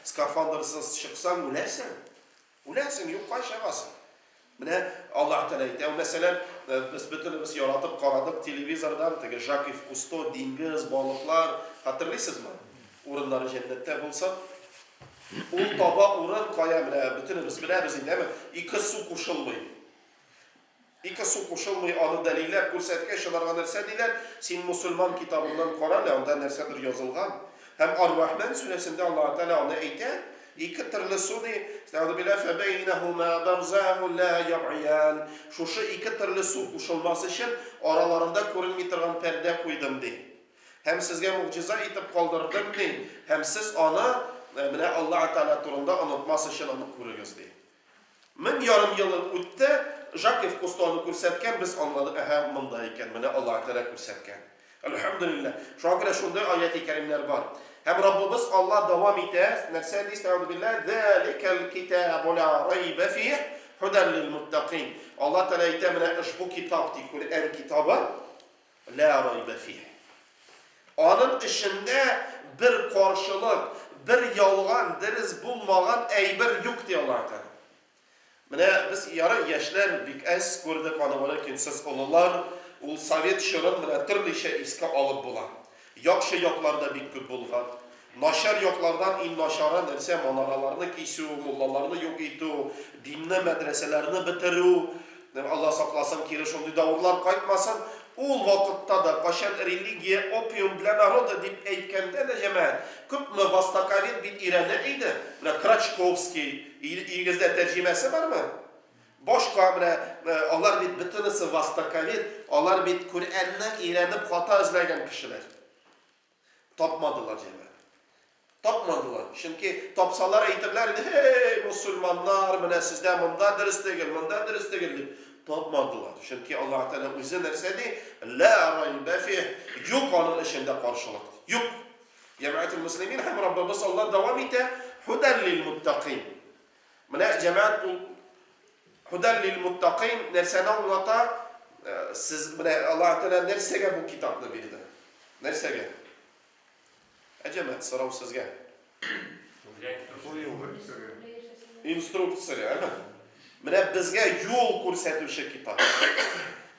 Skafandrsız çıksan ölersin. Ölersin, yok aşağısın. Mine Allah Teala ayet. Mesela biz bütünümüz yaratıp karadık televizordan, Jacques Cousteau, dengiz, balıklar, hatırlıyorsunuz mu? Urunları cennette bulsa. O taba urun kaya bütünümüz biliriz değil mi? İki su koşulmayın. İki su koşulmayı anı deliller görsetken şunlarga nerse diler, sen Müslüman kitabından Koran'la onda nersedir yazılgan. Hem Ar-Rahman suresinde Allah Teala onu eyter. İki türlü su ne? Estağfurullah billah febeynehuma berzahun la yab'iyan. Şu iki türlü su koşulması için aralarında görünmeytiren perde koydum de. Hem sizge mucize etip kaldırdım de. Hem siz onu Allah Teala turunda unutması için onu koruyunuz de. 1000 yarım yıl ötті, Jacques Cousteau'nu görsetken biz anladık, mında iken, Allah Teala görsetken. Elhamdülillah. Şu an kadar şunda ayet-i kerimler var. Hem Rabbimiz Allah devam eder. Nersel istihadu billah. ذَٰلِكَ الْكِتَابُ لَا رَيْبَ فِيهِ هُدًى لِلْمُتَّقِينَ. Allah Teala eder bu kitaptı, Kur'an kitabı لَا رَيْبَ فِيهِ. Onun içinde bir karşılık, bir yalgan, deriz bulmagan eybir yok diyor Allah Teala. Biz yarı yaşlar bik az gördük anavalar siz ulular, Sovet şırın türlü şey iska alıp bulan. Yakşı yaklarda bik köp bulgan. Naşar yoklardan in naşara nerse manaralarını kesiyor, mullalarını yok ediyor, dinle medreselerini bitiriyor. Allah saklasın ki şimdi davurlar kaytmasın. O vakitte da kaşan religiye opium bilen arada deyip etkende de cemaat. Küp mü vastakavit bit İran'e idi. Kraçkovski, İngilizce tercümesi var mı? Boş kamera, onlar bit bütünüsü vastakavit, onlar bit Kur'an'ı İran'ı hata izleyen kişiler. Tapmadılar cemaat. Tapmadılar. Çünkü tapsalar eğitimlerdi, hey Müslümanlar, mene sizden mında dürüst değil, tapmadılar. Çünkü Allah Teala özü nersedi, la raybe fih, yok onun içinde karşılık, yok. Cemaat-ül Müslümin hem Rabbimiz Allah devam ete, huden lil muttaqin. Mene cemaat huden lil muttaqin nersene anlata, siz mene Allah Teala nersege bu kitabını bildi. Nersege? Cemaat sırav sizge. Instruksiya, değil mi? Mene bizge yol ko'rsatuvchi kitap.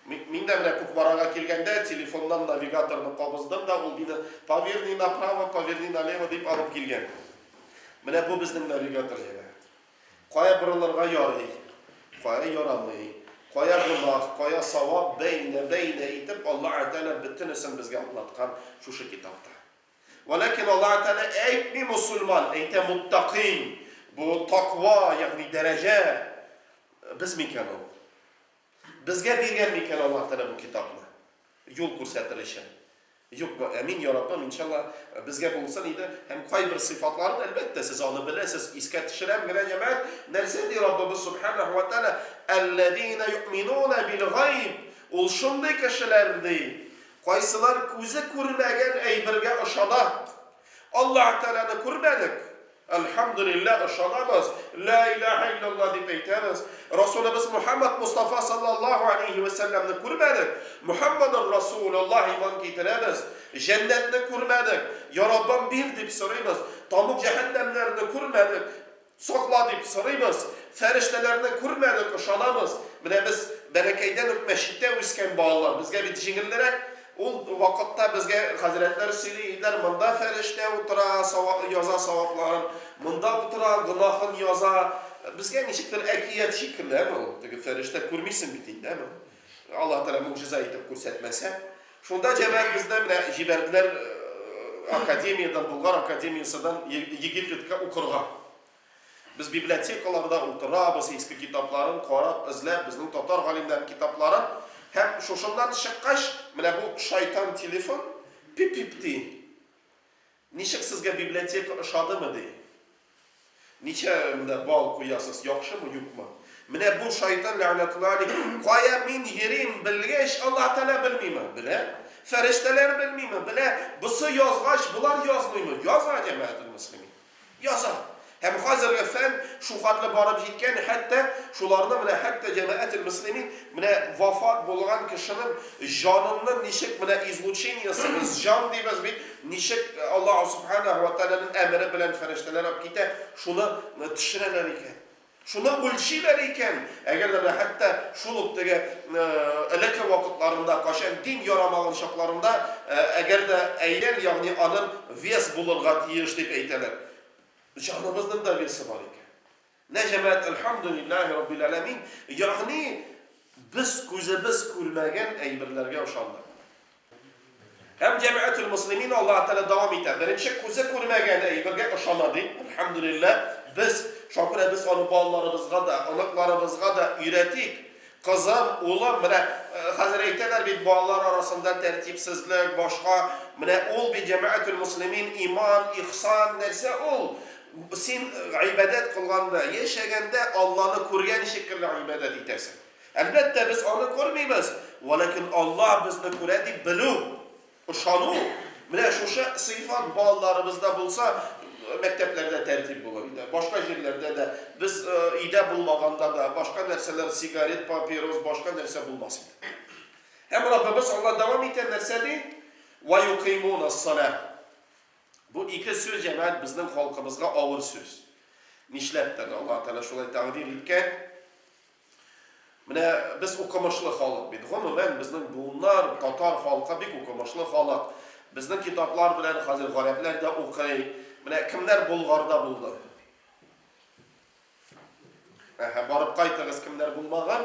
Men de mene Kukmaraga kelganda telefondan navigatorni qabizdim da u meni poverni направо, poverni налево deb olib kelgan. Mene bu bizning navigator jamaat. Qoya birilarga yoray, qoya yoramay, qoya gunoh, qoya savob beyne etib Alloh Taala bittinisini bizga anlatgan shu kitobda. Walakin Allah Teala aytmi Müslüman, ayte muttaqin. Bu takva yani derece biz miken o. Bizge bergen miken Allah Teala bu kitabını. Yol ko'rsatilishi. Yok mu? Emin ya Rabbim inşallah bizge bulsan iyiydi. Hem kay bir sıfatlarını elbette siz onu bilesiz. İskat şirem gelen cemaat. Nerse diyor Rabbimiz Subhanahu ve Teala اَلَّذ۪ينَ يُؤْمِنُونَ بِالْغَيْبِ Ol şunday kişilerdi. Kaysalar көзі көрмеген әйбірге ышанат. Allah Teala'nı көрмедік. Elhamdülillah ışanamaz. La ilahe illallah deyip eytemiz. Resulümüz Muhammed Mustafa sallallahu aleyhi ve sellem'ni көрmedік. Muhammed'in Resulullah iman getiremiz. Cennetini көрmedік. Ya Rabbim bir deyip soruyuz. Tamuk cehennemlerini көрmedік. Sakla deyip soruyuz. Feriştelerini көрmedік. Işanamız. Mine biz berekeyden meşitte üsken bağlar. Bizge bir düşünürlerek o vakitte bizge hazretler söyleyirler, mında ferişte otura yaza savapların, mında otura günahın yaza, bizge neşiktir ekiyet şekilde mi o? Ferişte kurmuşsun bitin değil mi? Allah Teala mucize etip kursetmese. Şunda cemaat bizde jiberdiler akademiyadan, Bulgar akademiyasından Yigitlitka okurga. Biz bibliotekalarda oturabız, eski kitapların qarab, izlab, bizning Tatar alimlerin kitapların hem şoşundan çıkkaş, bu şeytan telefon pipipti. Nişik sizge biblioteka ışadı mı diye? Niçe bal koyasız, yakşı mı, yok mu? Bu şeytan la'netullahi koya min yerim bilgeç Allah Teala bilmiyme, bile. Ferişteler bilmiyme, bile. Bısı yazgaç, bular yazmıyme. Yaza cemaat-ül Müslümin. Yaza. Hem hazır fen şu hatla barıp gitken hatta şularına hatta cemaat-ül Müslümin vefat bulgan kişinin canının nişik izluçenyasımız can diyemez bir nişik Allah Subhanahu ve Teala'nın emri bilen ferişteler hep gite şunu tişireler iken. Şunu ölçüler iken eğer de hatta şuluktaki eleke vakitlarında kaşan din yaramağın şaklarında eğer de eğlen yani anın ves bulurga tiyiş deyip eyteler. Canımızın da birisi var iken. Ne cemaat elhamdülillahi Rabbil alemin. Yani biz görmegen eybirlerge uşandık. Hem cemaat-ül Müslümin Allah Teala devam eder. Birinci göze görmegen eybirge uşanmadı. Elhamdülillah biz şakir biz onu ballarımızga da, anıklarımızga da üretik. Kızım, oğlum, hazır eyteler bir bağlar arasında tertipsizlik, başka, ol bir cemaat-ül Müslümin iman, ihsan, nerse ol. Sen ibadet kılganda, yaşaganda Allah'ını көрген şekilde ibadet etersin. Elbette biz onu görmeyimiz. Lakin Allah bizni köredi bilu, uşanu. Şu sıfat bağlarımızda bulsa, mekteplerde tertip bulur. Başka yerlerde de biz ide bulmaganda da başka nerseler sigaret, papiroz, başka nerse bulmasın. Hem Rabbimiz Allah devam eden nersedi? وَيُقِيمُونَ الصَّلَاةِ Bu iki söz cemaat bizning halkımızga ağır söz. Nişlepten Allah Teala şolay taqdir etken. Biz okumaşlı halk bid. Umuman bizning bunlar Tatar halkı bir okumaşlı halk. Bizning kitoblar bilan hozir g'ariblar da o'qiy. Mana kimlar Bulg'orda bo'ldi? Borib qaytdingiz kimlar bo'lmagan?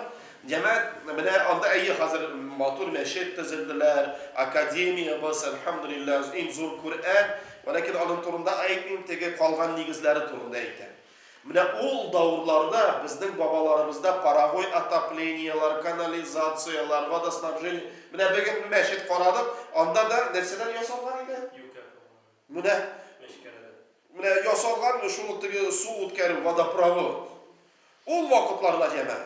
Jamoat mana onda ayyi hozir motor masjid tizildilar, akademiya bo'lsa alhamdulillah eng zo'r Qur'on, lekin onun turunda aytmayim tege qolgan negizlari turunda aytgan. Mana o davrlarda bizning bobolarimizda paravoy отоплениялар, kanalizatsiyalar, vodoснабжение, mana bugun masjid qaradik, onda da narsadan yasalgan edi. Mana yasalgan shunday suv o'tkazib vodoprovod. O vaqtlarda jamoat.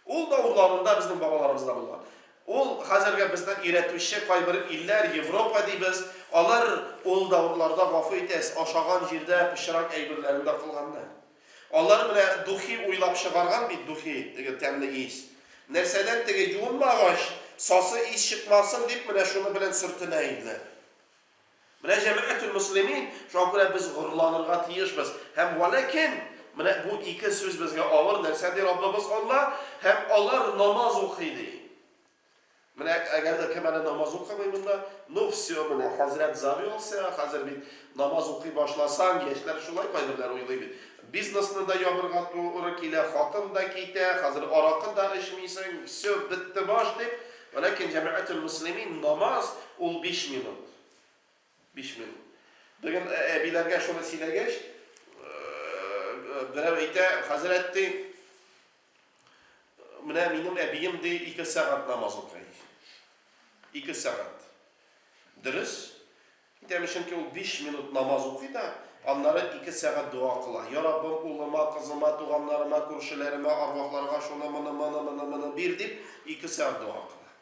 O davrlarında bizim babalarımızda bunlar. O hozirga bizdan eratuvchi qay bir illar Yevropa deymiz, ular o davrlarda vafot etsa, aşağıdan yerda pishroq aybirlarida qilganda. Ular bilan duhi o'ylab chiqargan bir duhi degan tamli is. Narsadan tege yuvinmag'ash, sosi is chiqmasin deb mana shuni bilan sirtinaydilar. Mana jamoatul muslimin shunga biz g'urlanirga tiyishmiz. Ham valakin mana bu ikki so'z bizga og'ir narsa deb Robbimiz Alloh ham ular namoz o'qiydi. Mana agarda kim mana namoz o'qimaydi bunda, no все, mana Hazrat Zabi olsa, hozir bir namoz o'qiy boshlasang, yoshlar shulay qo'ydirlar o'ylaydi. Biznesni da yo'g'irga to'g'ri kela, xotin da keta, hozir aroqni da ichmaysan, все bitti bosh deb. Lekin jamoatul muslimin namoz ul 5 minut. 5 minut. Bugun abilarga shuni silagash birov ayta, Hazratni mana mening abiyim de 2 soat namoz o'qiydi. 2 soat. Durus. Demişim ki o 5 minut namoz o'qiydi, onlara 2 soat duo qiladi. Ya Rabbim, o'g'lima, qizima, tug'anlarima, ko'rishlarima, arvohlarga shuni mana ber deb 2 soat duo qiladi.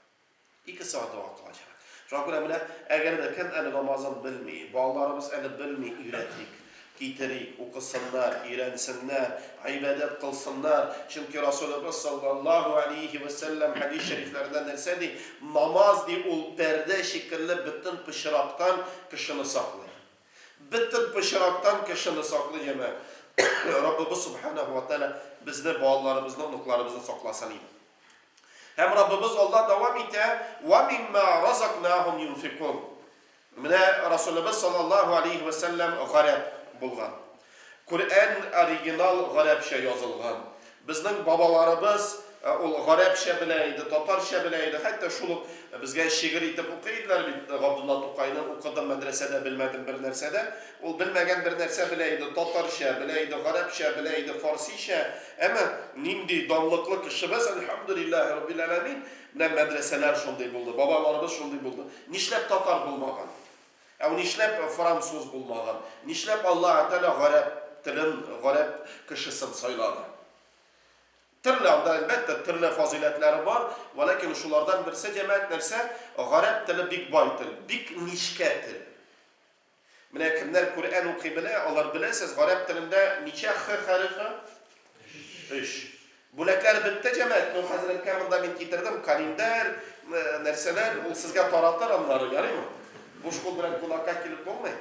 2 soat duo qiladi. Shunga mana agarda kim ana namozini bilmaydi, bolalarimiz ana bilmay uyratlik, keytirik, o'qisinlar, o'rgansinlar, ibodat qilsinlar. Chunki Rasululloh sallallohu alayhi va sallam hadis shariflarida narsa-di, namoz deb ul perda shekilli butun pishroqdan kishini saqlar. Butun pishroqdan kishini saqlar jamoat. Robbimiz subhanahu va taala bizni bolalarimizni, unuqlarimizni saqlasin. Hem Rabbimiz Allah davam etdi. "Va mimma razaqnahum yunfiqun." Mana Rasululloh sallallohu alayhi va sallam g'arab bo'lgan. Qur'on original g'arabcha yozilgan. Bizning babalarimiz ul g'arabcha bilaydi, totarscha bilaydi. Hatta shuni bizga shi'r etib o'qiydilar. Abdullah To'qayni o'qidim madrasada, bilmadim bir narsada. Ul bilmagan bir narsa bilaydi, totarscha bilaydi, g'arabcha bilaydi, farscha. Ama nindi donliqli kishimiz alhamdulillah robbil alamin. Mana madrasalar shunday bo'ldi, babalarimiz shunday bo'ldi. Nishlab totar bo'lmagan. Nishlab fransuz bo'lmagan. Nishlab Alloh taolo g'arab tilin, g'arab kishisin sayladi. Turlarda albatta turli fazilatlari bor, lekin shulardan birisi jamoat narsa g'arab tili big boy til, big nishka til. Mana kimlar Qur'on o'qiy biladi, ular bilasiz, g'arab tilida necha harfi? 3. Bo'laklar bitta jamoat. Men hozir kamida men keltirdim, kalendar narsalar, u sizga taratlar onları, yaraymi? Boş qo'l bilan quloqqa kelib bo'lmaydi.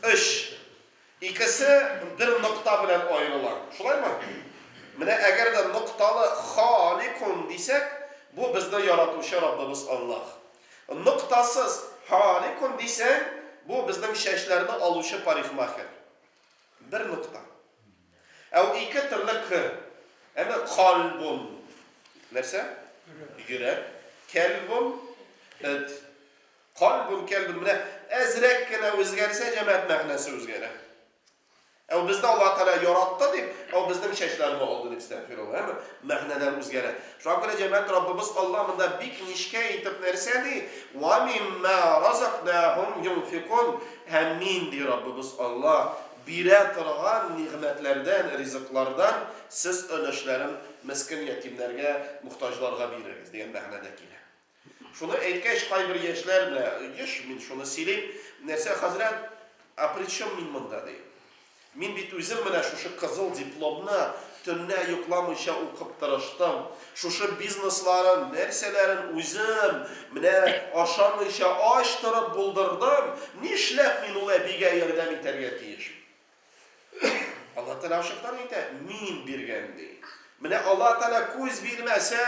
3. İkisi bir nuqta bilan ayriladi. Shulaymi? Mana agarda nuqtali xoliqun desak, bu bizni yaratuvchi Robbimiz Alloh. Nuqtasiz xoliqun desak, bu bizning shashlarni oluvchi parixmaxir. Bir nuqta. Av ikki turli q. Ama qalbun narsa? Yurak. Kalbun it. Qalbun kalbun mana azrakkina o'zgarsa jamoat ma'nosi o'zgaradi. Ama bizde Allah Teala yarattı deb, ama bizden şeşlerimi oldu deb istagfirullah. Ama ma'nolar o'zgaradi. Shunga jamoat Robbimiz Alloh bunda bik nishka aytib narsani va mimma razaqnahum yunfiqun. Hammin di Robbimiz Alloh bira turgan ne'matlardan, rizqlardan siz ulushlarni miskin yetimlarga, muhtojlarga beririz degan ma'noda keladi. Shuni aytgach qay bir yoshlar bilan, yosh men shuni silib, narsa hazrat, a при чем men bunda deydi. Men bit o'zim mana shu qizil diplomni tunni yo'qlamaycha o'qib tirishdim. Shu bizneslarim, narsalarim o'zim mana oshamaycha ochtirib bo'ldirdim. Nishlab men ularga yordam etarga tegish. Alloh taolo shunday aytadi, men bergandi. Mana Alloh taolo ko'z bermasa,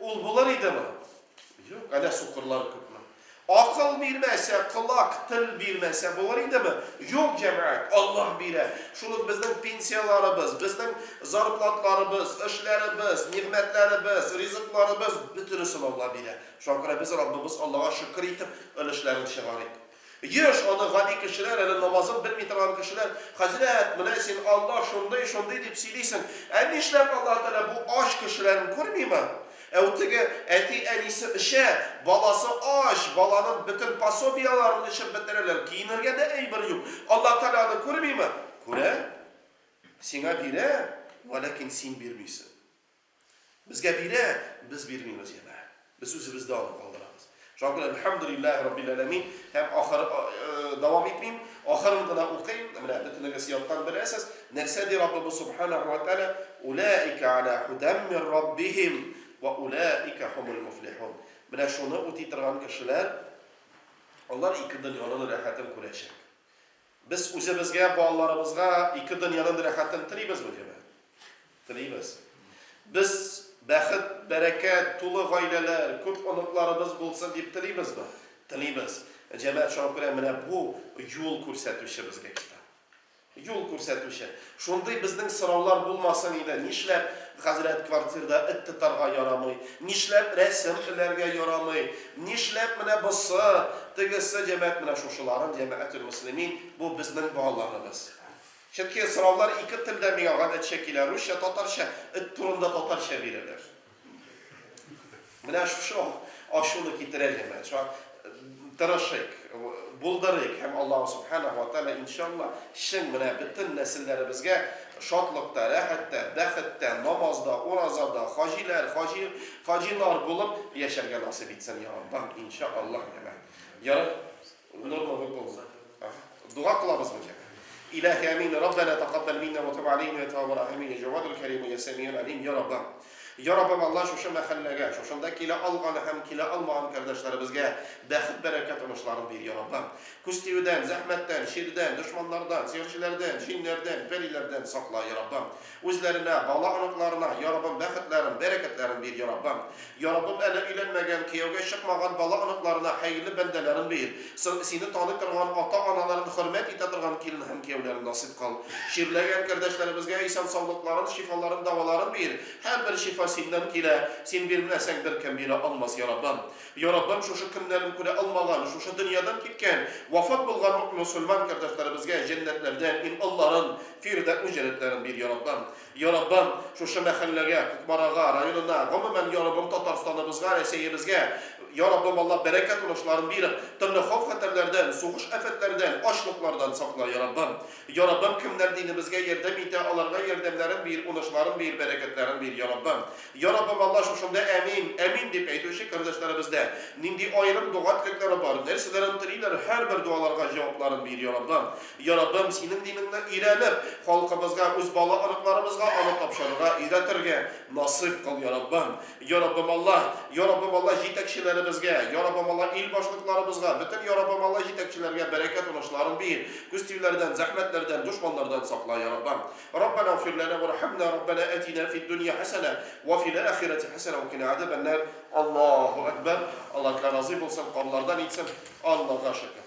ul bo'lar edimi? Yo'q, ana suqurlar ko'pmi. Akıl bilmese, kulak, til bilmese bular idimi? Yok cemaat, Allah bire. Şunu bizden pensiyalarımız, bizden zarplatlarımız, işlerimiz, nimetlerimiz, rızıklarımız, bütünüsünü Allah bire. Şakira biz Rabbimiz Allah'a şükür etip, ölüşlerini şigarip. Yaş onu gani kişiler, yani namazın bilmeyi turan kişiler, Hazret, münesin Allah şunday deyip söyleysin. Nişlep Allah Teala bu aşk kişilerini görmeyeyim mi? Evtigi eti en iyisi işe, balası aş, balanın bütün pasobiyalarını işe bitirirler. Giyinirge de eyber yok. Allah Teala'nı görmeyeyim mi? Göre, sana bire, velakin sen birmeysin. Bizge bire, biz birmeyiz yeme. Biz özümüzde alıp kaldırırız. Şakir elhamdülillahi rabbil alemin. Hem ahir devam etmeyeyim. Ahirinde okuyayım. Bütün nesiyattan bir esas. Nersedi Rabbimiz Subhanahu ve Teala. Ulaika ala hudem min rabbihim ve ulaika humul muflihun. Buna şunu utitirgan kişiler onlar iki dünyanın rahatını kuracak. Biz özümüzge, bağlarımızga iki dünyanın rahatını tileybiz mi diye? Tileybiz. Biz bəxit, bereket, tulu gayleler, köp onuklarımız bulsun deyip tileybiz mi? Tileybiz. Cemaat şakire mine bu yol ko'rsatuvchi bizga kitap. Yol ko'rsatuvchi. Şunday bizning sıravlar bulmasın edi. Nishlab Hazret kvartirda it tutarga yaramay, nishlab rasmlarga yaramay, nishlab mine busi, tigisi cemaat mine şuşuların cemaatul muslimin bu bizning bağlarımız. Çünkü sıravlar iki tilde mi adet şekiller, Rusya, Tatarşa, it turunda Tatarşa verirler. Mine şu aşını getirelim. Şu tırışık, buldarık hem Allah Subhanahu ve Teala inşallah şimdi mine bütün nesillerimizge şatlıkta, rahatta, bəxitdə, namazda, orazada, hacilar bulup yaşarga nasip etsin ya Rabbim inşallah. Yarın normal olsun. Dua kılabız mı? إلهي آمين ربنا تقبل منا وتب علينا يا تواب الرحيم يا جواد الكريم يا سميع العليم يا رب. Ya Rabbim Allah şu mahallaga, şunda kila alğan hem kila almayan kardeşlerimizge bəxit bereket oluşlarını bir ya Rabbim. Küstüyüden, zahmetten, şirden, düşmanlardan, sihirçilerden, cinlerden, perilerden sakla ya Rabbim. Özlerine, bala anıklarına ya Rabbim bəxitlerin, bereketlerin bir ya Rabbim. Ya Rabbim ele ilenmegen, kiyevge çıkmagan bala anıklarına hayırlı bendelerin bir. Seni tanıtırgan ata anaların hürmet itatirgan kilin hem kiyevlerin nasip kal. Şirlegen kardeşlerimizge isen sağlıkların, şifaların, davaların bir. Her bir şifa senden kile, sen bilmesen derken bile almaz ya Rabbim. Ya Rabbim şu kimlerin kule almagan, şu dünyadan gitken, vafat bulgan Müslüman kardeşlerimizge cennetlerden in Allah'ın firde ücretlerin bir ya Rabbim. Ya Rabbim şu mahallege, Kutbaraga, rayonuna, gumumen ya Rabbim Tatarstanımızga, Reseyimizge, ya Rabbim Allah bereket oluşların bir, türlü havf haterlerden, soğuş afetlerden, açlıklardan sakla ya Rabbim. Ya Rabbim kimler dinimizge yerdem ite, alarga yerdemlerin bir, unuşların bir, bereketlerin bir ya Rabbim. Ya Rabbim Allah şuşunda emin, emin deyip eytuşi kardeşlerimizde nindi ayrım duatlıkları var. Nersilerin tiriler her bir dualarga cevapların bir ya Rabbim. Ya Rabbim senin dininden iğrenip halkımızga, öz bala anıklarımızga, anı tapşarıga, iğretirge nasip kıl ya Rabbim. Ya Rabbim Allah jitekçilerimizge, ya Rabbim Allah il başlıklarımızga, bütün ya Rabbim Allah jitekçilerge bereket oluşların bir, küstülerden, zahmetlerden, düşmanlardan sakla ya Rabbim. Rabbena ufir lana ve rahmna, Rabbena etina fid dünya hasene ve fil ahireti hasene ve kina azaben nar. Allahu Ekber. Allah razı olsun, kullardan etsin. Allah'a şükür.